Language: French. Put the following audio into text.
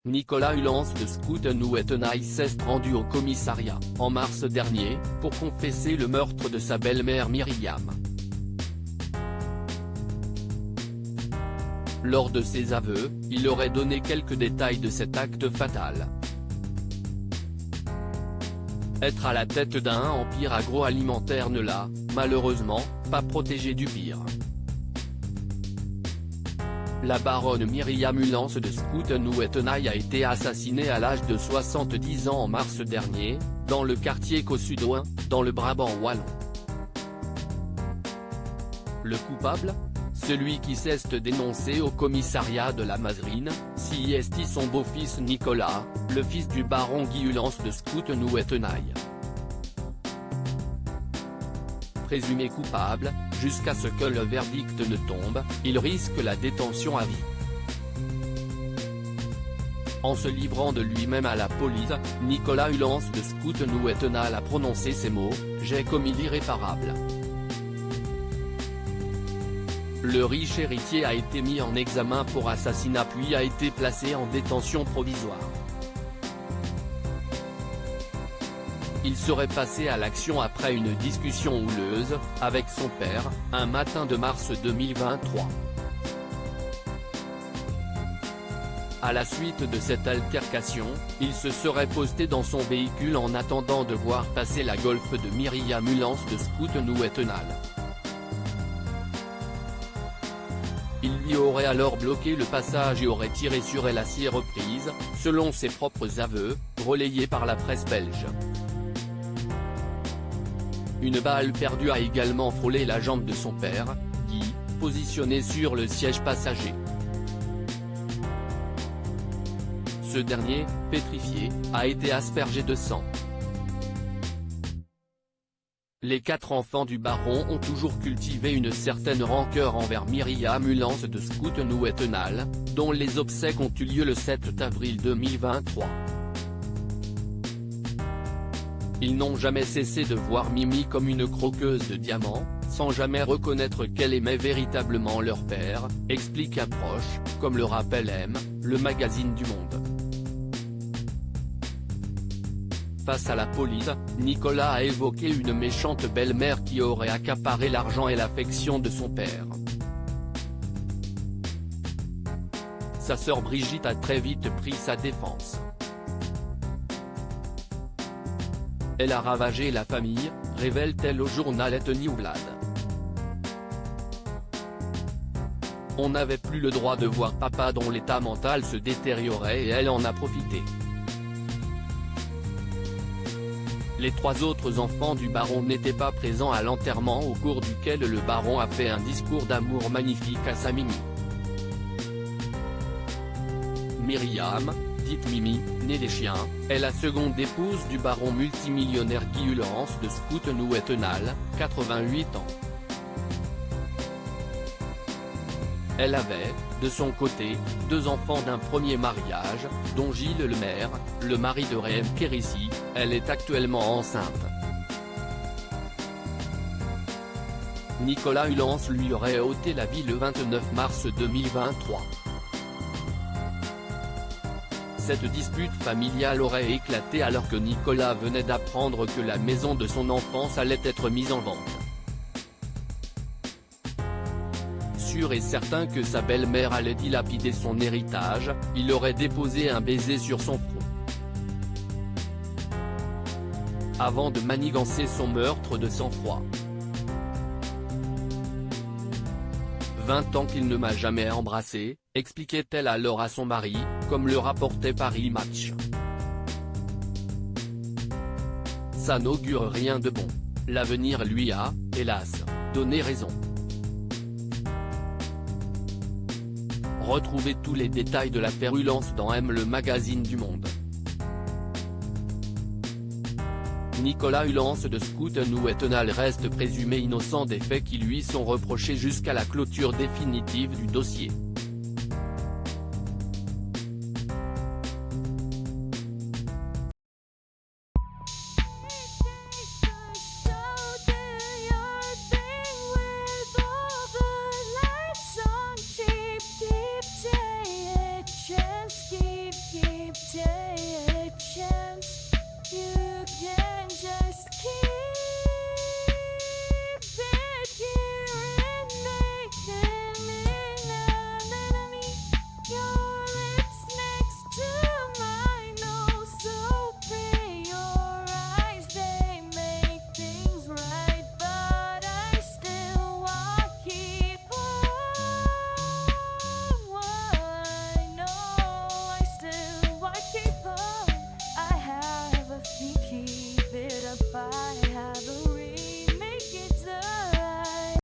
Nicolas Hulance de Schouten-Ouettenaille s'est rendu au commissariat, en mars dernier, pour confesser le meurtre de sa belle-mère Myriam. Lors de ses aveux, il aurait donné quelques détails de cet acte fatal. Être à la tête d'un empire agroalimentaire ne l'a, malheureusement, pas protégé du pire. La baronne Myriam Hulance de Schouten-Ouettenaille a été assassinée à l'âge de 70 ans en mars dernier, dans le quartier Caussudoin, dans le Brabant wallon. Le coupable ? Celui qui s'est dénoncé au commissariat de la Mazerine, c'est son beau-fils Nicolas, le fils du baron Guy Hulance de Schouten-Ouettenaille. Présumé coupable, jusqu'à ce que le verdict ne tombe, il risque la détention à vie. En se livrant de lui-même à la police, Nicolas Hulance de Schouten-Ouettenaille a prononcé ces mots : « J'ai commis l'irréparable ». Le riche héritier a été mis en examen pour assassinat puis a été placé en détention provisoire. Il serait passé à l'action après une discussion houleuse, avec son père, un matin de mars 2023. À la suite de cette altercation, il se serait posté dans son véhicule en attendant de voir passer la Golf de Myriam Hulance de Schouten-Ouettenaille. Il lui aurait alors bloqué le passage et aurait tiré sur elle à 6 reprises, selon ses propres aveux, relayés par la presse belge. Une balle perdue a également frôlé la jambe de son père, Guy, positionné sur le siège passager. Ce dernier, pétrifié, a été aspergé de sang. Les 4 enfants du baron ont toujours cultivé une certaine rancœur envers Myriam Hulance de Schouten-Ouettenaille, dont les obsèques ont eu lieu le 7 avril 2023. Ils n'ont jamais cessé de voir Mimi comme une croqueuse de diamants, sans jamais reconnaître qu'elle aimait véritablement leur père, explique un proche, comme le rappelle M, le magazine du Monde. Face à la police, Nicolas a évoqué une méchante belle-mère qui aurait accaparé l'argent et l'affection de son père. Sa sœur Brigitte a très vite pris sa défense. Elle a ravagé la famille, révèle-t-elle au journal Het Nieuwblad. On n'avait plus le droit de voir papa dont l'état mental se détériorait et elle en a profité. Les 3 autres enfants du baron n'étaient pas présents à l'enterrement au cours duquel le baron a fait un discours d'amour magnifique à sa Mimi. Myriam, dite Mimi, née des chiens, est la seconde épouse du baron multimillionnaire Guy Hulance de Schouten-Ouettenaille, 88 ans. Elle avait, de son côté, 2 enfants d'un premier mariage, dont Gilles Lemaire, le mari de Réem Kérissi. Elle est actuellement enceinte. Nicolas Hulance lui aurait ôté la vie le 29 mars 2023. Cette dispute familiale aurait éclaté alors que Nicolas venait d'apprendre que la maison de son enfance allait être mise en vente. Sûr et certain que sa belle-mère allait dilapider son héritage, il aurait déposé un baiser sur son front. Avant de manigancer son meurtre de sang-froid. 20 ans qu'il ne m'a jamais embrassé, expliquait-elle alors à son mari, comme le rapportait Paris Match. Ça n'augure rien de bon. L'avenir lui a, hélas, donné raison. Retrouvez tous les détails de l'affaire Hulance dans M, le magazine du Monde. Nicolas Hulance de Schouten-Ouettenaille reste présumé innocent des faits qui lui sont reprochés jusqu'à la clôture définitive du dossier.